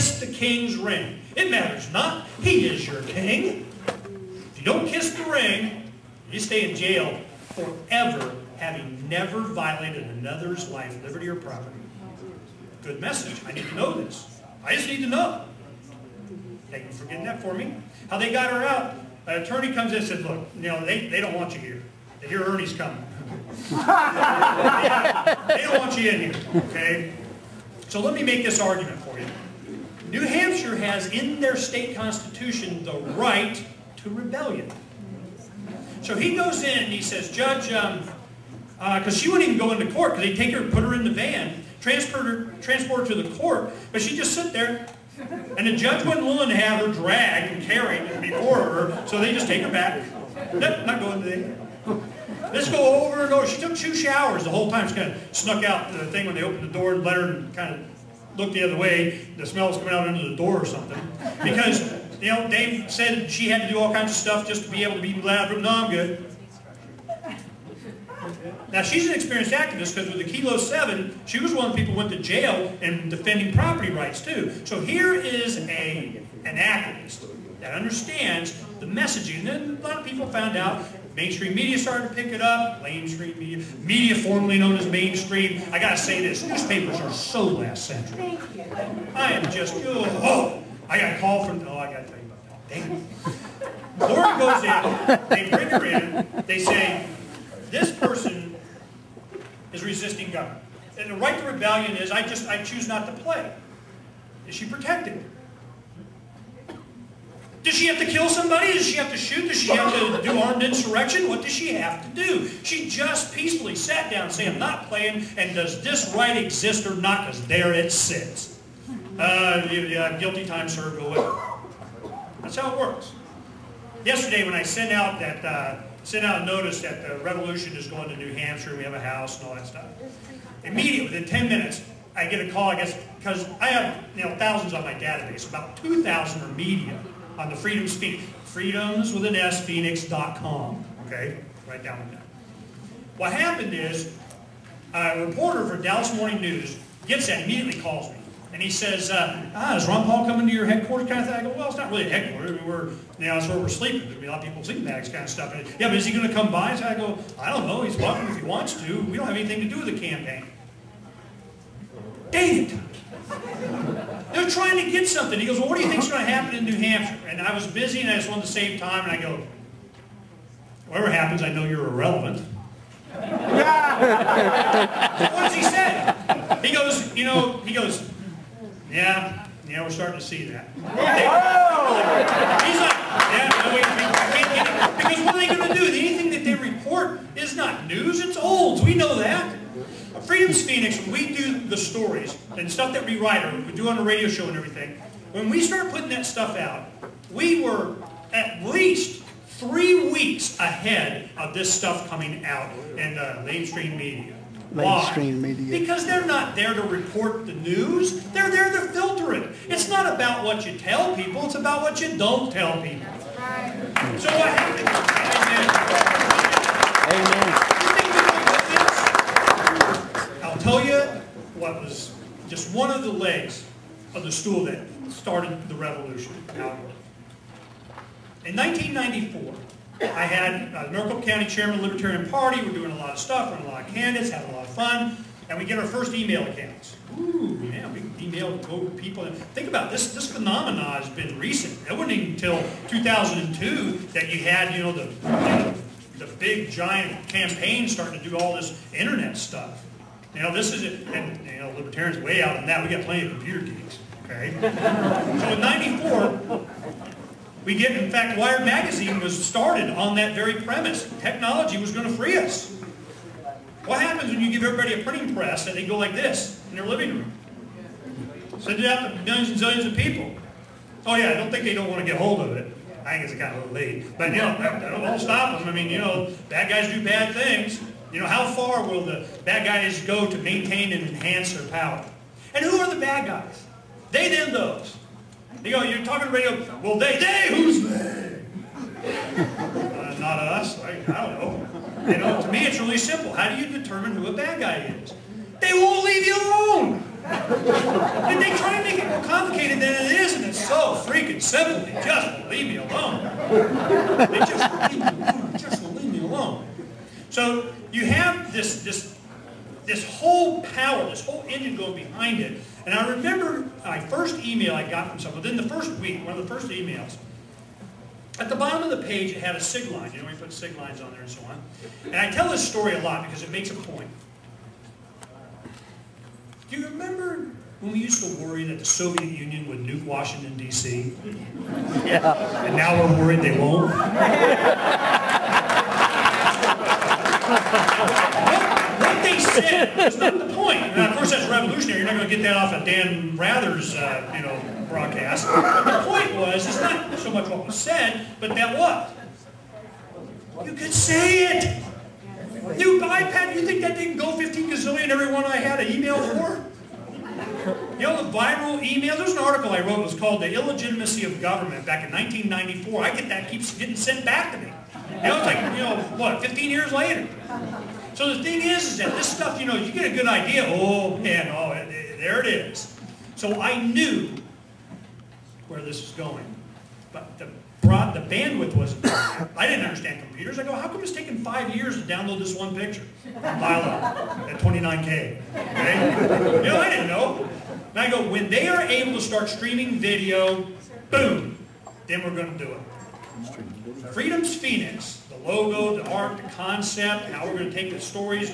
kiss the king's ring. It matters not. He is your king. If you don't kiss the ring, you stay in jail forever, having never violated another's life, liberty, or property. Good message. I need to know this. I just need to know. Thank you for getting that for me. How they got her out. An attorney comes in and said, look, you know, they don't want you here. They hear Ernie's coming. They don't want you in here, okay? So let me make this argument for you. New Hampshire has in their state constitution the right to rebellion. So he goes in and he says, Judge, because she wouldn't even go into court, because they'd take her, put her in the van, transport her to the court, but she'd just sit there, and the judge wasn't willing to have her dragged and carried before her, so they just take her back. Nope, not going there. Let's go over and over. She took 2 showers the whole time. She kind of snuck out the thing when they opened the door and let her and kind of look the other way. The smell was coming out under the door or something. Because, you know, Dave said she had to do all kinds of stuff just to be able to be loud. No, I'm good. Now, she's an experienced activist because with the Kilo 7, she was one of the people who went to jail and defending property rights, too. So here is an activist that understands the messaging. And then a lot of people found out. Mainstream media started to pick it up. Mainstream media formerly known as mainstream. I got to say this, newspapers are so last century. I am just, oh, I got a call from, oh, I got to tell you about that. Dang it. Lori goes in, they bring her in, they say, this person is resisting government. And the right to rebellion is, I choose not to play. Is she protected? Does she have to kill somebody? Does she have to shoot? Does she have to do armed insurrection? What does she have to do? She just peacefully sat down and said, I'm not playing, and does this right exist or not? Because there it sits. Guilty time served, or whatever. That's how it works. Yesterday when I sent out a notice that the revolution is going to New Hampshire, we have a house and all that stuff, immediately, within 10 minutes, I get a call, I guess, because I have thousands on my database. About 2,000 are media on the Freedoms Phoenix. Freedoms with an S, Phoenix.com. Okay? Write down that. What happened is, a reporter for Dallas Morning News gets that, immediately calls me. And he says, is Ron Paul coming to your headquarters kind of thing? I go, well, it's not really a headquarters. I mean, that's where we're sleeping. There's a lot of people sleeping bags kind of stuff. And, yeah, but is he going to come by? So I go, I don't know. He's welcome if he wants to. We don't have anything to do with the campaign. Dang it. They're trying to get something. He goes, well, what do you think is going to happen in New Hampshire? And I was busy, and I just wanted to save time, and I go, whatever happens, I know you're irrelevant. What does he say? He goes, yeah, we're starting to see that. He's like, yeah, no, I can't get it. Because what are they going to do? Anything that they report is not news, it's old. We know that. Freedom's Phoenix, when we do the stories and stuff that we write or we do on the radio show and everything, when we start putting that stuff out, we were at least 3 weeks ahead of this stuff coming out in mainstream media. Mainstream media. Because they're not there to report the news. They're there to filter it. It's not about what you tell people. It's about what you don't tell people. So what happened? Amen. I'll tell you what was just one of the legs of the stool that started the revolution. In 1994, I had Maricopa County Chairman of the Libertarian Party. We're doing a lot of stuff, running a lot of candidates, having a lot of fun, and we get our first email accounts. Ooh, man, we email over people. And think about this. This phenomenon has been recent. It wasn't even until 2002 that you had, the big giant campaign starting to do all this internet stuff. This is it, and libertarians way out on that. We got plenty of computer geeks. Okay. So in '94. We get, in fact, Wired Magazine was started on that very premise. Technology was going to free us. What happens when you give everybody a printing press and they go like this in their living room? Send it out to millions and zillions of people. Oh yeah, I don't think they don't want to get hold of it. I think it's kind of a little late. But that won't stop them. I mean, bad guys do bad things. How far will the bad guys go to maintain and enhance their power? And who are the bad guys? They, them, those. You're talking to radio, well, they, who's they? Not us, I don't know. To me it's really simple. How do you determine who a bad guy is? They won't leave you alone. Did they try to make it more complicated than it is, and it's so freaking simple. They just won't leave me alone. They just won't leave me alone. Just won't leave me alone. So you have this whole power, this whole engine going behind it. And I remember my first email I got from someone, within the first week, one of the first emails, at the bottom of the page it had a sig line. You know, we put sig lines on there and so on. And I tell this story a lot because it makes a point. Do you remember when we used to worry that the Soviet Union would nuke Washington, D.C.? Yeah. And now we're worried they won't? What they said was not the point. Now, of course, that's revolutionary. You're not going to get that off of Dan Rather's, broadcast. But the point was, it's not so much what was said, but that what? You could say it. New iPad, you think that didn't go 15 gazillion every one I had an email for? You know, the viral email, there's an article I wrote, it was called The Illegitimacy of Government back in 1994. I get that, keeps getting sent back to me. You know, it's like, 15 years later. So the thing is that this stuff, you get a good idea, there it is. So I knew where this was going. But the bandwidth wasn't there. I didn't understand computers. I go, how come it's taken 5 years to download this one picture? File at 29K. Okay? I didn't know. And I go, when they are able to start streaming video, boom, then we're going to do it. Freedom's Phoenix, the logo, the art, the concept, how we're going to take the stories